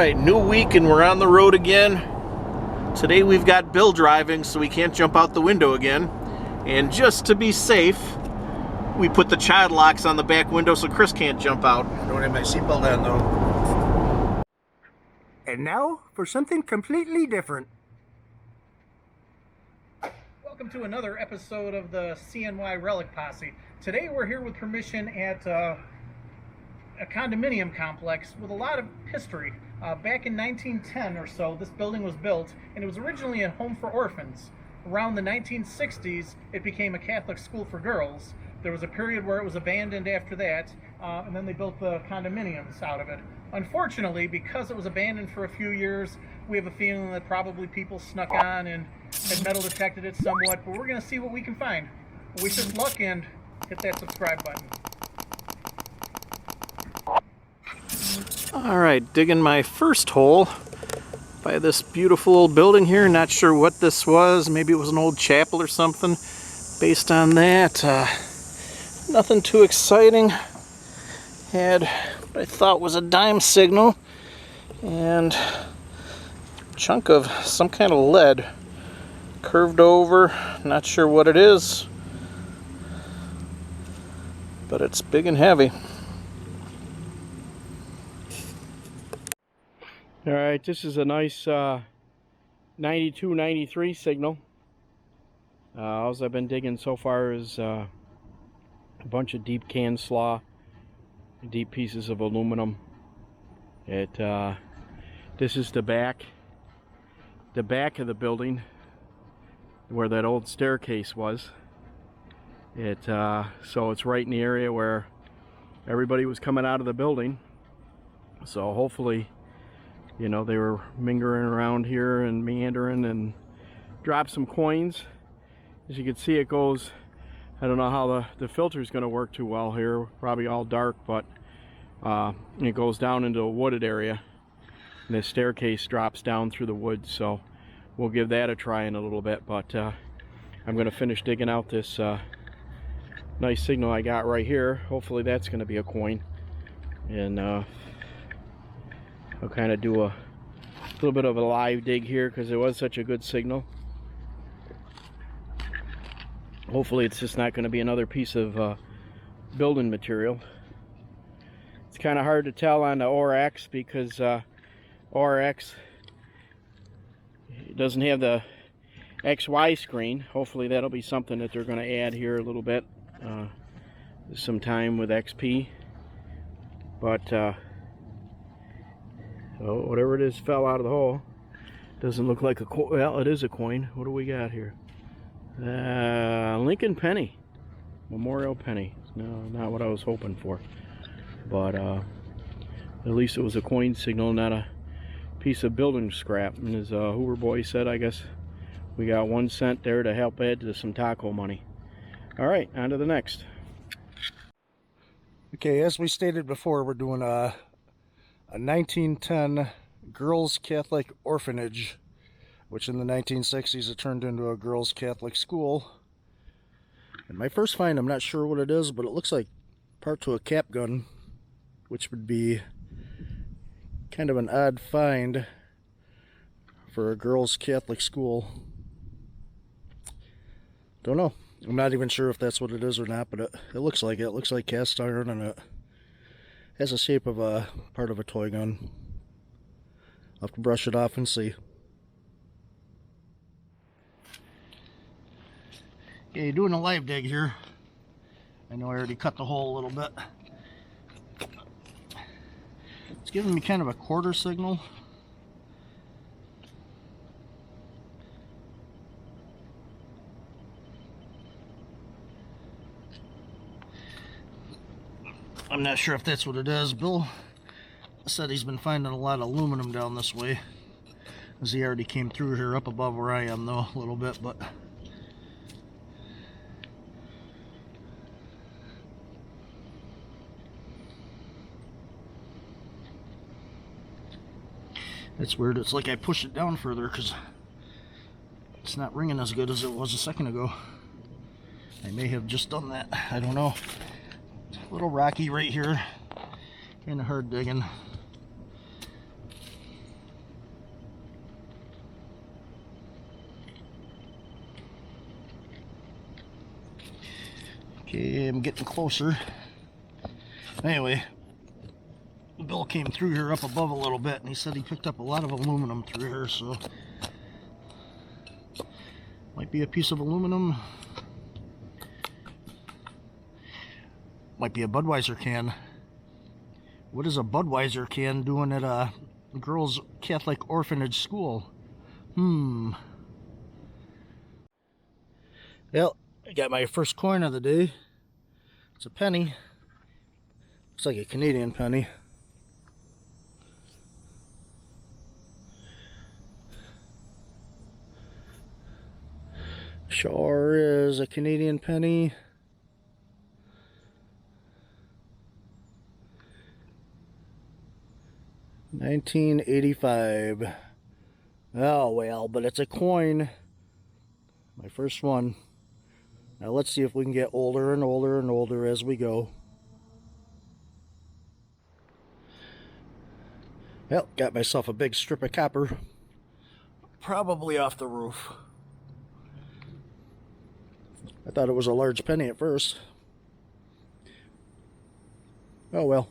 right, new week and we're on the road again. Today we've got Bill driving, so we can't jump out the window again. And just to be safe, we put the child locks on the back window so Chris can't jump out. I don't have my seatbelt on though. And now for something completely different. Welcome to another episode of the CNY Relic Posse. Today we're here with permission at a condominium complex with a lot of history. Back in 1910 or so, this building was built, and it was originally a home for orphans. Around the 1960s, it became a Catholic school for girls. There was a period where it was abandoned after that, and then they built the condominiums out of it. Unfortunately, because it was abandoned for a few years, we have a feeling that probably people snuck on and had metal detected it somewhat, but we're going to see what we can find. Wish us luck and hit that subscribe button. All right, digging my first hole by this beautiful old building here. Not sure what this was. Maybe it was an old chapel or something. Based on that, nothing too exciting. Had what I thought was a dime signal and a chunk of some kind of lead curved over. Not sure what it is, but it's big and heavy. All right, this is a nice 92, 93 signal. All I've been digging so far is a bunch of deep can slaw, deep pieces of aluminum. This is the back of the building where that old staircase was. So it's right in the area where everybody was coming out of the building. So hopefully, you know, they were mingling around here and meandering and dropped some coins. As you can see, it goes, I don't know how the filter is going to work too well here, probably all dark, but it goes down into a wooded area, and the staircase drops down through the woods, so we'll give that a try in a little bit. But I'm going to finish digging out this nice signal I got right here. Hopefully that's going to be a coin, and I'll kind of do a little bit of a live dig here because it was such a good signal. Hopefully it's just not going to be another piece of building material. It's kind of hard to tell on the ORX because ORX doesn't have the XY screen. Hopefully that'll be something that they're going to add here a little bit some time with XP. But oh, whatever it is fell out of the hole. Doesn't look like a coin. Well, it is a coin. What do we got here? Lincoln penny. Memorial penny. No, not what I was hoping for. But at least it was a coin signal, not a piece of building scrap. And as Hoover Boy said, I guess we got 1 cent there to help add to some taco money. All right, on to the next. Okay, as we stated before, we're doing a 1910 girls Catholic orphanage, which in the 1960s it turned into a girls Catholic school. And my first find, I'm not sure what it is, but it looks like part to a cap gun, which would be kind of an odd find for a girls Catholic school. Don't know. I'm not even sure if that's what it is or not, but it looks like it. It looks like cast iron, and it has the shape of a part of a toy gun. I'll have to brush it off and see. Okay, doing a live dig here. I know I already cut the hole a little bit. It's giving me kind of a quarter signal. I'm not sure if that's what it is. Bill said he's been finding a lot of aluminum down this way, as he already came through here up above where I am though a little bit, but it's weird. It's like I pushed it down further because it's not ringing as good as it was a second ago. I may have just done that. I don't know. A little rocky right here, kind of hard digging. Okay, I'm getting closer. Anyway, Bill came through here up above a little bit, and he said he picked up a lot of aluminum through here, so might be a piece of aluminum. Might be a Budweiser can. What is a Budweiser can doing at a girls' Catholic orphanage school? Well, I got my first coin of the day. It's a penny. Looks like a Canadian penny. Sure is a Canadian penny. $19.85. Oh well, but it's a coin. My first one. Now let's see if we can get older and older and older as we go. Well, got myself a big strip of copper. Probably off the roof. I thought it was a large penny at first. Oh well.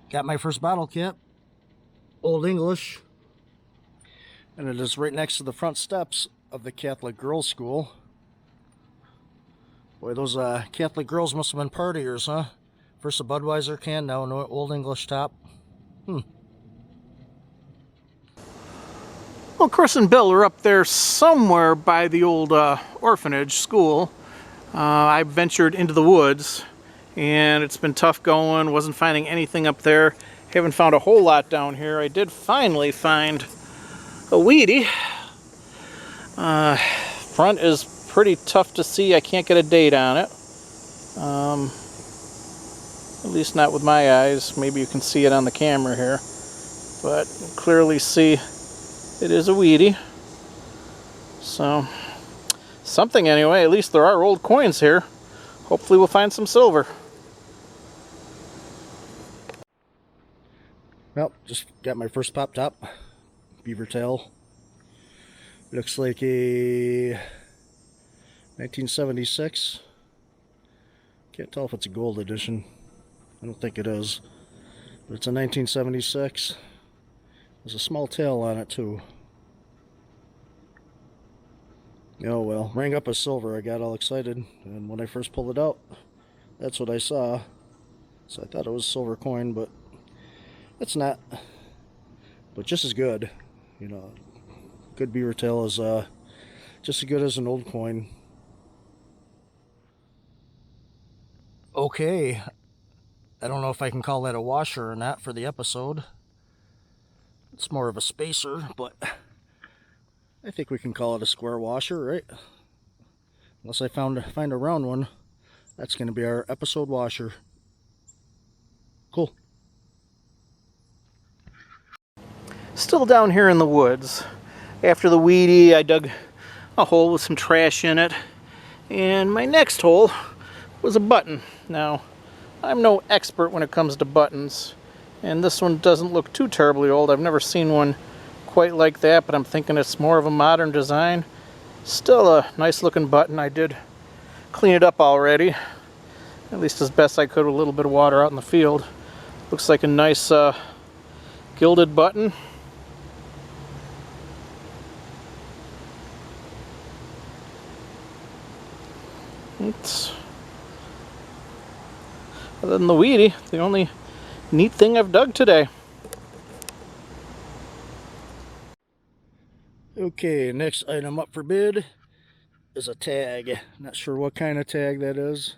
Got my first bottle cap. Old English. And it is right next to the front steps of the Catholic Girls' School. Boy, those Catholic girls must have been partiers, huh? First a Budweiser can, now an Old English top. Well, Chris and Bill are up there somewhere by the old orphanage school. I ventured into the woods, and it's been tough going. Wasn't finding anything up there. Haven't found a whole lot down here. I did finally find a weedy. Front is pretty tough to see. I can't get a date on it. At least not with my eyes. Maybe you can see it on the camera here. But clearly see it is a weedy. So, something anyway. At least there are old coins here. Hopefully we'll find some silver. Well, just got my first pop top. Beaver tail. Looks like a 1976. Can't tell if it's a gold edition. I don't think it is. But it's a 1976. There's a small tail on it too. Oh well, rang up as silver. I got all excited, and when I first pulled it out, that's what I saw. So I thought it was a silver coin, but it's not. But just as good, you know. Good beaver tail is just as good as an old coin. Okay, I don't know if I can call that a washer or not for the episode. It's more of a spacer, but I think we can call it a square washer, right? Unless I find a round one. That's going to be our episode washer. Cool. Still down here in the woods. After the weedy, I dug a hole with some trash in it. And my next hole was a button. Now, I'm no expert when it comes to buttons. And this one doesn't look too terribly old. I've never seen one quite like that, but I'm thinking it's more of a modern design. Still a nice looking button. I did clean it up already. At least as best I could with a little bit of water out in the field. Looks like a nice gilded button. Other than the weedy, the only neat thing I've dug today. Okay, next item up for bid is a tag. Not sure what kind of tag that is.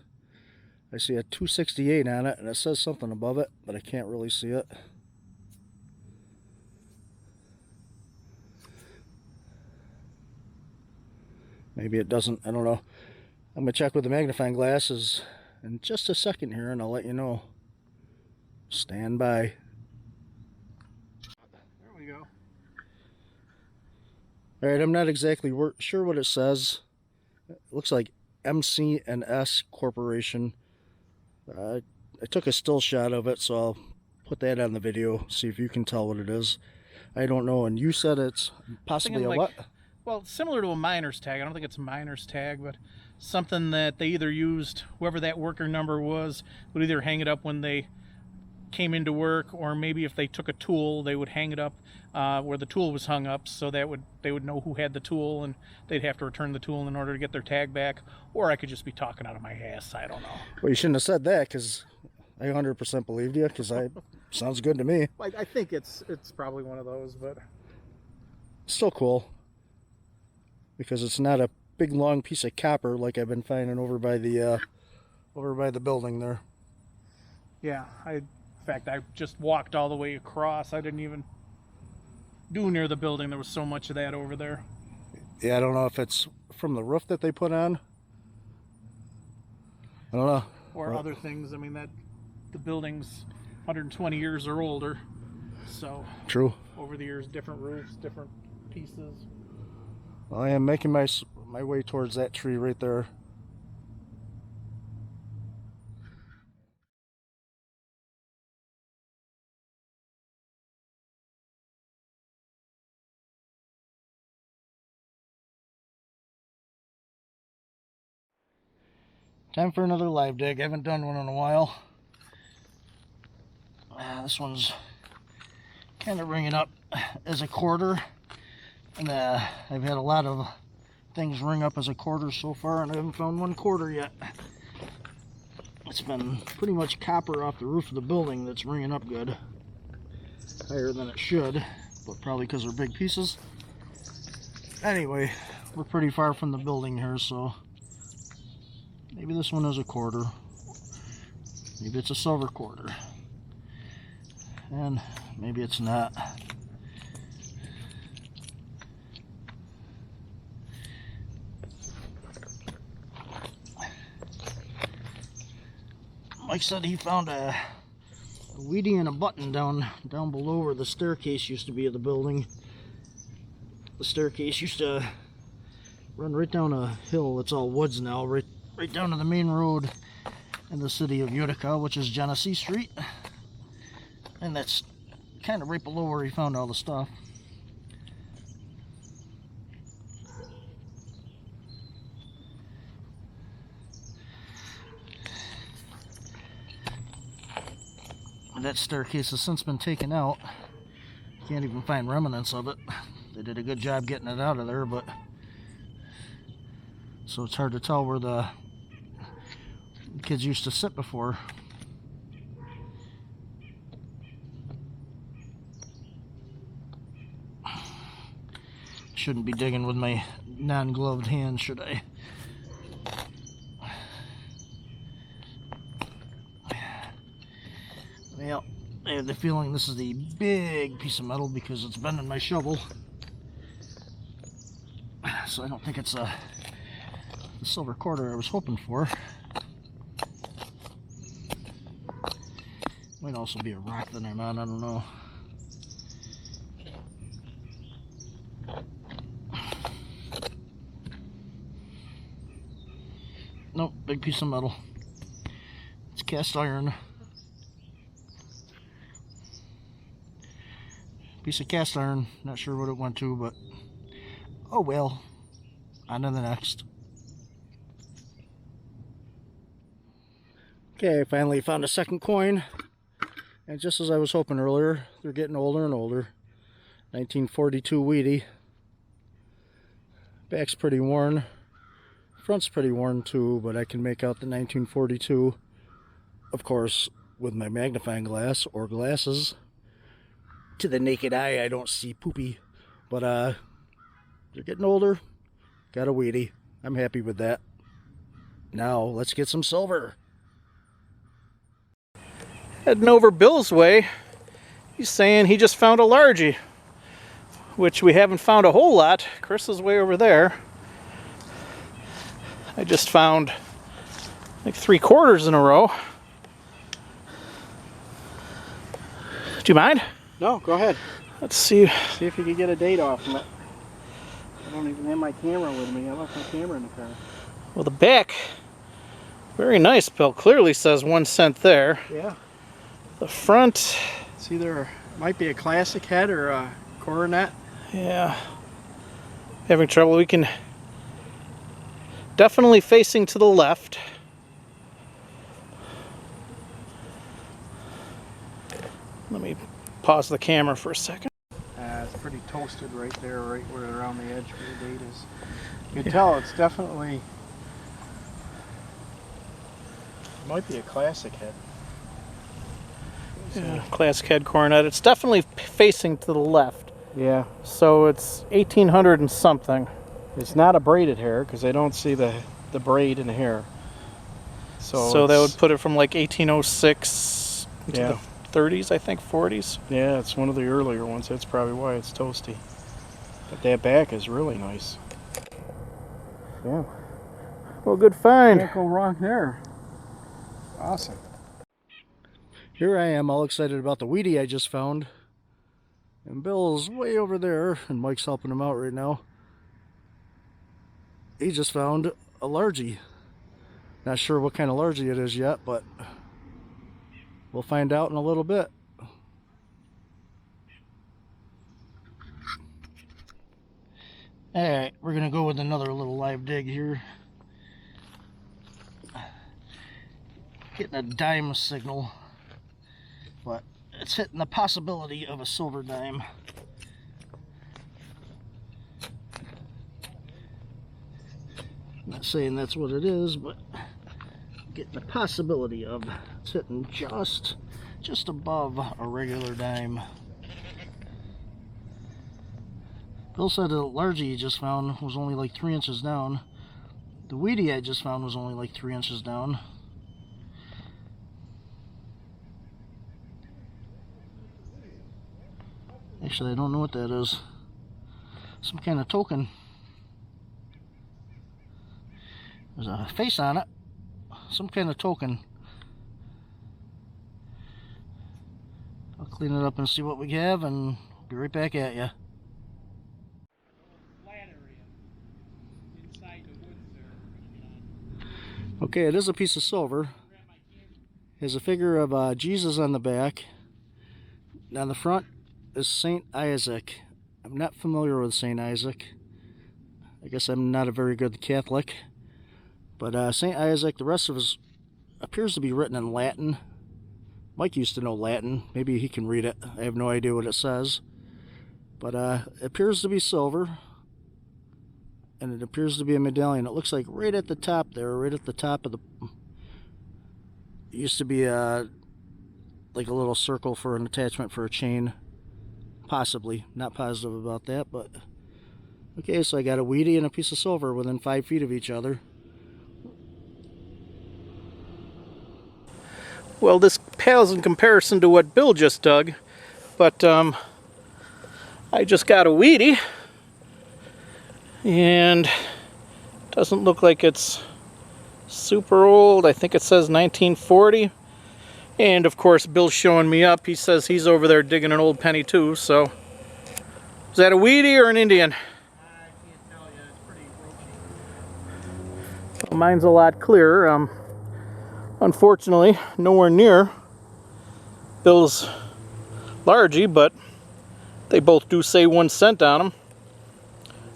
I see a 268 on it, and it says something above it, but I can't really see it. Maybe it doesn't, I don't know. I'm going to check with the magnifying glasses in just a second here, and I'll let you know. Stand by. There we go. Alright, I'm not exactly sure what it says. It looks like MC&S Corporation. I took a still shot of it, so I'll put that on the video, see if you can tell what it is. I don't know, and you said it's possibly a what? well, similar to a miner's tag. I don't think it's a miner's tag, but something that they either used, whoever that worker number was, would either hang it up when they came into work, or maybe if they took a tool, they would hang it up where the tool was hung up, so that they would know who had the tool, and they'd have to return the tool in order to get their tag back. Or I could just be talking out of my ass. I don't know. Well, you shouldn't have said that, because I 100% believed you, because sounds good to me. I think it's probably one of those, but Still cool, because it's not a big long piece of copper like I've been finding over by the building there. yeah. In fact, I just walked all the way across. I didn't even do near the building. There was so much of that over there. Yeah, I don't know if it's from the roof that they put on. I don't know. Or other things. I mean, that the building's 120 years or older, so True. over the years, different roofs, different pieces. Well, I am making my way towards that tree right there. Time for another live dig. I haven't done one in a while. This one's kind of ringing up as a quarter, and I've had a lot of things ring up as a quarter so far, and I haven't found 1/4 yet. It's been pretty much copper off the roof of the building that's ringing up good, higher than it should, but probably because they're big pieces. Anyway, we're pretty far from the building here, so maybe this one is a quarter. Maybe it's a silver quarter. And maybe it's not. Mike said he found a weedy and a button down below where the staircase used to be of the building. The staircase used to run right down a hill. It's all woods now, right down to the main road in the city of Utica, which is Genesee Street. And that's kind of right below where he found all the stuff. That staircase has since been taken out. Can't even find remnants of it. They did a good job getting it out of there, but so it's hard to tell where the kids used to sit before. Shouldn't be digging with my non-gloved hands, should I? Well, I have the feeling this is the big piece of metal because it's bending my shovel. So I don't think it's the silver quarter I was hoping for. Might also be a rock that I'm on, I don't know. Nope, big piece of metal. It's cast iron. Piece of cast iron. Not sure what it went to, but oh well. On to the next. Okay, I finally found a second coin. And just as I was hoping earlier, they're getting older and older. 1942 Wheatie. Back's pretty worn. Front's pretty worn too, but I can make out the 1942. Of course, with my magnifying glass or glasses. To the naked eye, I don't see poopy. But they're getting older. Got a Wheatie. I'm happy with that. Now, let's get some silver. Heading over Bill's way, he's saying he just found a largie, which we haven't found a whole lot. Chris is way over there. I just found like 3/4 in a row. Do you mind? No, go ahead. Let's see. See if you can get a date off from it. I don't even have my camera with me. I left my camera in the car. Well, the back, very nice, Bill. Clearly says 1 cent there. Yeah. The front, It's either might be a classic head or a coronet. yeah. Having trouble. We can definitely facing to the left. Let me pause the camera for a second. It's pretty toasted right there, right where around the edge where the date is. You can tell it's definitely, it might be a classic head. Yeah, classic head coronet. It's definitely facing to the left. Yeah. So it's 1800 and something. It's not a braided hair because I don't see the braid in the hair. So that would put it from like 1806 to the 30s, I think, 40s. Yeah, it's one of the earlier ones. That's probably why it's toasty. But that back is really nice. Yeah. Well, good find. Can't go wrong there. Awesome. Here I am, all excited about the weedy I just found. And Bill's way over there, and Mike's helping him out right now. He just found a largie. Not sure what kind of largie it is yet, but we'll find out in a little bit. Alright, we're going to go with another little live dig here. Getting a dime signal, but it's hitting the possibility of a silver dime. Not saying that's what it is, but getting the possibility of it's hitting just above a regular dime. Bill said the largie he just found was only like 3 inches down. The weedy I just found was only like 3 inches down. Actually, I don't know what that is. Some kind of token. There's a face on it. Some kind of token. I'll clean it up and see what we have, and be right back at you. Okay, it is a piece of silver. There's a figure of Jesus on the back. On the front is Saint Isaac. I'm not familiar with Saint Isaac. I guess I'm not a very good Catholic. But Saint Isaac, the rest of it appears to be written in Latin. Mike used to know Latin. Maybe he can read it. I have no idea what it says. But it appears to be silver. And it appears to be a medallion. It looks like right at the top there, right at the top of the... It used to be like a little circle for an attachment for a chain. Possibly. Not positive about that, but... Okay, so I got a weedy and a piece of silver within 5 feet of each other. Well, this pales in comparison to what Bill just dug, but I just got a weedy, and doesn't look like it's super old. I think it says 1940, and of course Bill's showing me up. He says he's over there digging an old penny too. So, is that a weedy or an Indian? I can't tell you. It's pretty roachy. Well, mine's a lot clearer. Unfortunately, nowhere near Bill's largie, but they both do say 1 cent on them.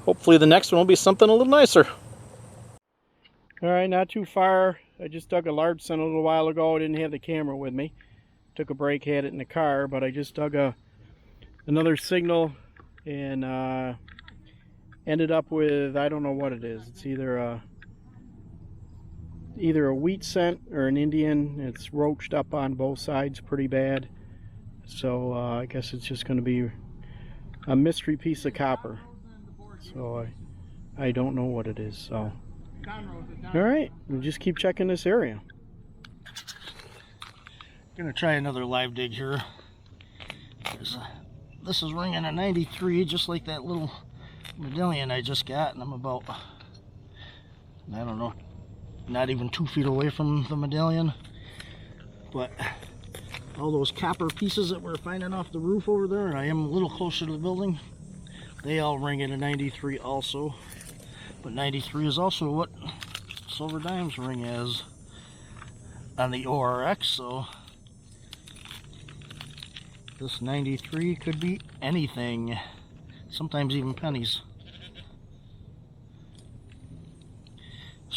Hopefully the next one will be something a little nicer. Alright, not too far. I just dug a large cent a little while ago. I didn't have the camera with me. Took a break, had it in the car, but I just dug another signal and ended up with, I don't know what it is. It's either a wheat cent or an Indian. It's roached up on both sides pretty bad. So I guess it's just going to be a mystery piece of copper. So I don't know what it is. So alright, we'll just keep checking this area. Gonna try another live dig here. This is ringing a 93, just like that little medallion I just got, and I'm about, I don't know, not even 2 feet away from the medallion. But all those copper pieces that we're finding off the roof over there, and I am a little closer to the building, they all ring at a 93 also. But 93 is also what silver dimes ring as on the ORX, so this 93 could be anything, sometimes even pennies.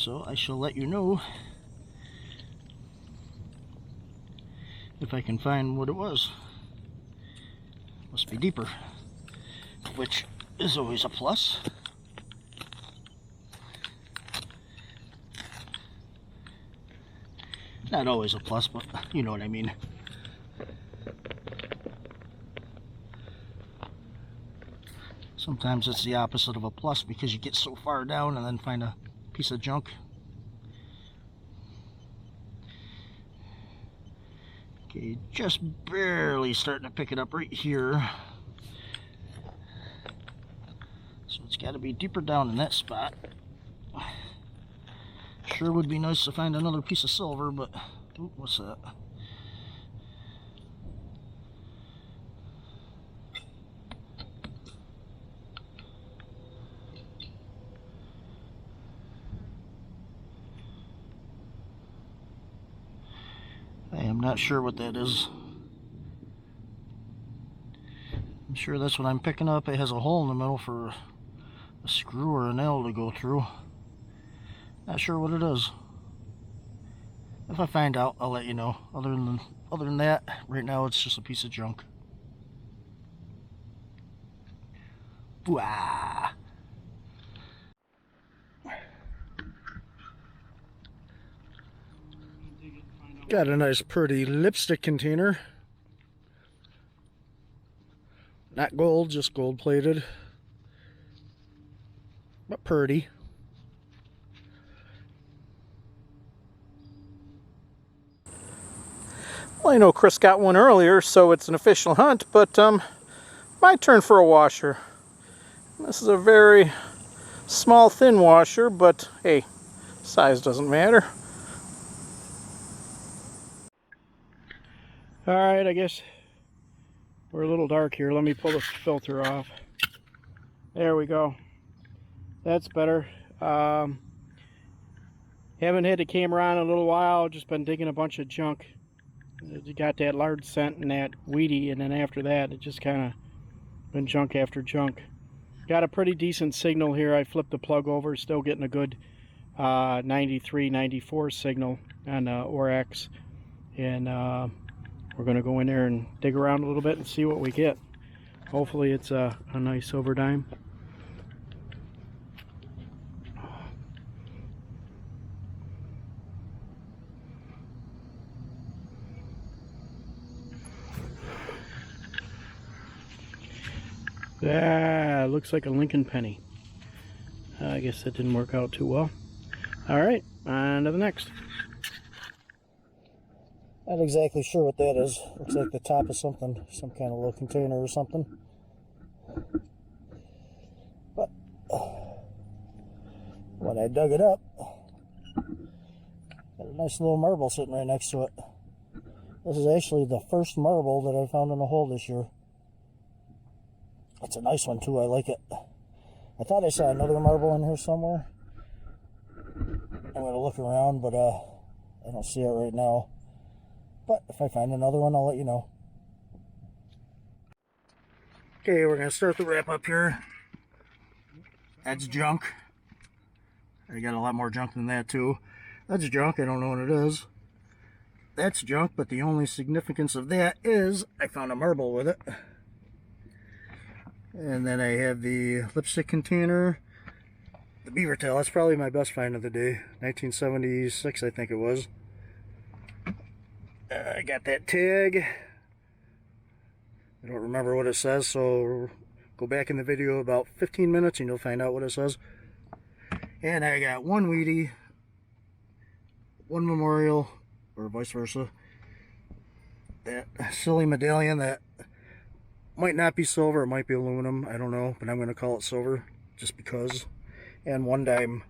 So I shall let you know if I can find what it was. Must be deeper, which is always a plus. Not always a plus, but you know what I mean. Sometimes it's the opposite of a plus because you get so far down and then find a piece of junk. Okay, just barely starting to pick it up right here. So it's got to be deeper down in that spot. Sure would be nice to find another piece of silver, but ooh, what's that? I am not sure what that is. I'm sure that's what I'm picking up. It has a hole in the middle for a screw or a nail to go through. Not sure what it is. If I find out, I'll let you know. Other than that, right now it's just a piece of junk. Bwah! Got a nice pretty lipstick container. Not gold, just gold plated. But pretty. Well, I know Chris got one earlier, so it's an official hunt, but my turn for a washer. This is a very small, thin washer, but hey, size doesn't matter. Alright, I guess we're a little dark here. Let me pull this filter off. There we go. That's better. Haven't had the camera on in a little while. Just been digging a bunch of junk. You got that large scent and that weedy, and then after that, it just kind of been junk after junk. Got a pretty decent signal here. I flipped the plug over. Still getting a good 93, 94 signal on Orex. And we're going to go in there and dig around a little bit and see what we get. Hopefully it's a nice silver dime. Ah, looks like a Lincoln penny. I guess that didn't work out too well. Alright, on to the next. Not exactly sure what that is. Looks like the top of something, some kind of little container or something. But when I dug it up, got a nice little marble sitting right next to it. This is actually the first marble that I found in a hole this year. It's a nice one too, I like it. I thought I saw another marble in here somewhere. I'm going to look around, but I don't see it right now. But if I find another one, I'll let you know. Okay, we're going to start the wrap up here. That's junk. I got a lot more junk than that too. That's junk, I don't know what it is. That's junk, but the only significance of that is I found a marble with it. And then I have the lipstick container, the beaver tail. That's probably my best find of the day. 1976, I think it was. I got that tag. I don't remember what it says, so go back in the video about 15 minutes and you'll find out what it says. And I got one Wheatie, one Memorial, or vice versa. That silly medallion that might not be silver, it might be aluminum, I don't know, but I'm going to call it silver just because. And one dime.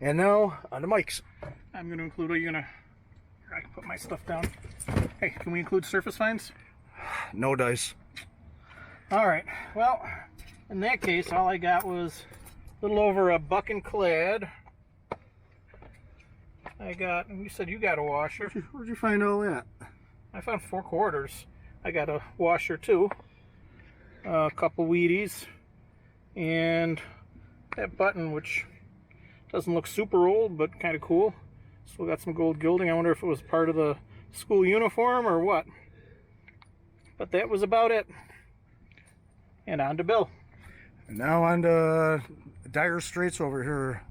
And now on the mics. I'm going to include, are you going to, I can put my stuff down. Hey, can we include surface finds? No dice. Alright, well, in that case, all I got was a little over a buck and clad. I got, you said you got a washer. Where'd you find all that? I found 4 quarters. I got a washer too. A couple Wheaties. And that button, which Doesn't look super old, but kind of cool. Still got some gold gilding. I wonder if it was part of the school uniform or what. But that was about it. And on to Bill. And now on to dire straits over here.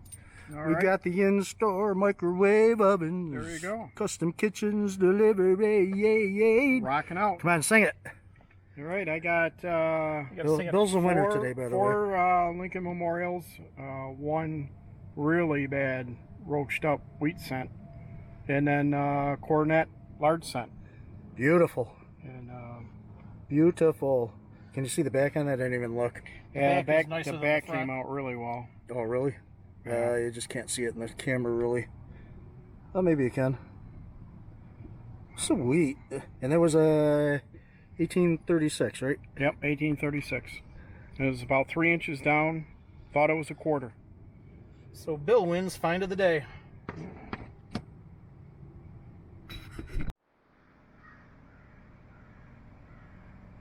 We got the in-store microwave ovens. There you go. Custom kitchens delivery. Yay, yay. Rocking out. Come on, sing it. All right, I got Bill's the winner today, by the way. 4 Lincoln Memorials, 1 really bad roached up wheat scent, and then cornet large scent. Beautiful. And Beautiful. Can you see the back on that? I didn't even look. yeah, back is nicer the than back the front. came out really well. Oh, really? Yeah. You just can't see it in the camera, really. Oh, maybe you can. Sweet. And that was 1836, right? Yep, 1836. It was about 3 inches down. Thought it was a quarter. So Bill wins find of the day.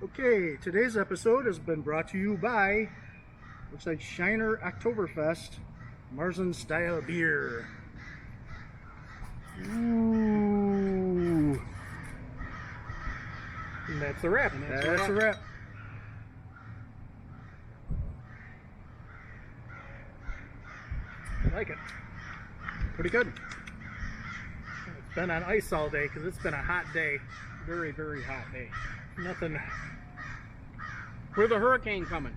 Okay, today's episode has been brought to you by, looks like Shiner Oktoberfest Marzen style beer. Ooh. And that's a wrap. That's a wrap. I like it. Pretty good. It's been on ice all day because it's been a hot day. Very, very hot day. Nothing. With a hurricane coming.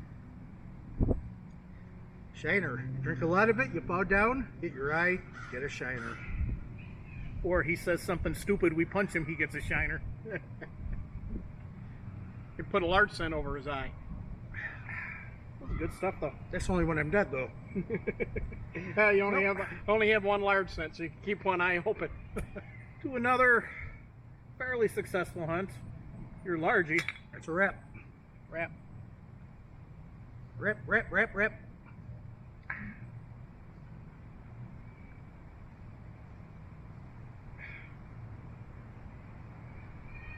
Shiner. Drink a lot of it, you bow down, hit your eye, get a shiner. Or he says something stupid, we punch him, he gets a shiner. You put a large scent over his eye. Good stuff though. That's only when I'm dead, though. Yeah, you only have 1 large scent, so you can keep one eye open. To another fairly successful hunt. Your largie. That's a wrap. Wrap. Rip, rip, rip, rip.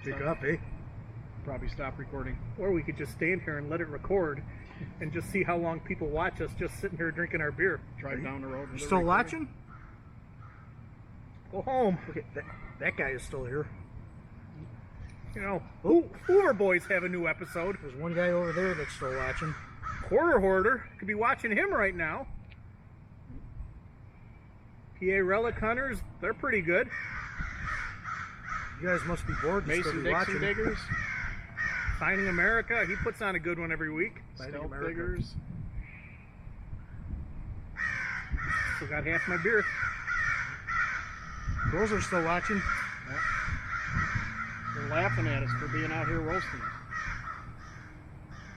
Pick up, eh? Probably stop recording. Or we could just stand here and let it record and just see how long people watch us just sitting here drinking our beer. Drive down the road. You still watching? Go home. Okay, that guy is still here. You know, Hoover Boys have a new episode. There's one guy over there that's still watching. Quarter Hoarder could be watching him right now. PA Relic Hunters, they're pretty good. You guys must be bored to still Mason be Dixon watching. Diggers. Finding America, he puts on a good one every week. Stealth Diggers. Still got half my beer. Girls are still watching. They're laughing at us for being out here roasting.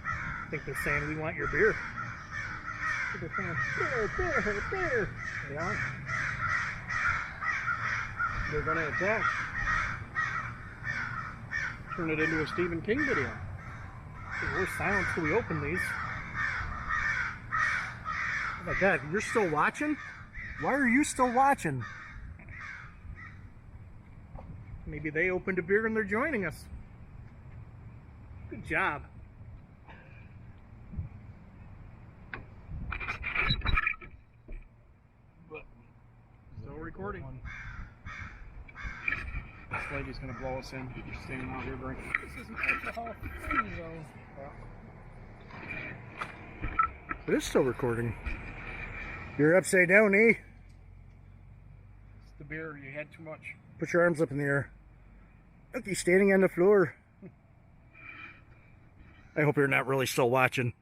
I think they're saying we want your beer. They're saying, beer, beer. They are. They're going to attack. Turn it into a Stephen King video. We're silent till we open these. Oh my God, you're still watching? Why are you still watching? Maybe they opened a beer and they're joining us. Good job. Still recording. This lady's going to blow us in. She's standing out here drinking. This isn't alcohol free though. It is still recording. You're upside down, eh? It's the beer. You had too much. Put your arms up in the air. Look, he's standing on the floor. I hope you're not really still watching.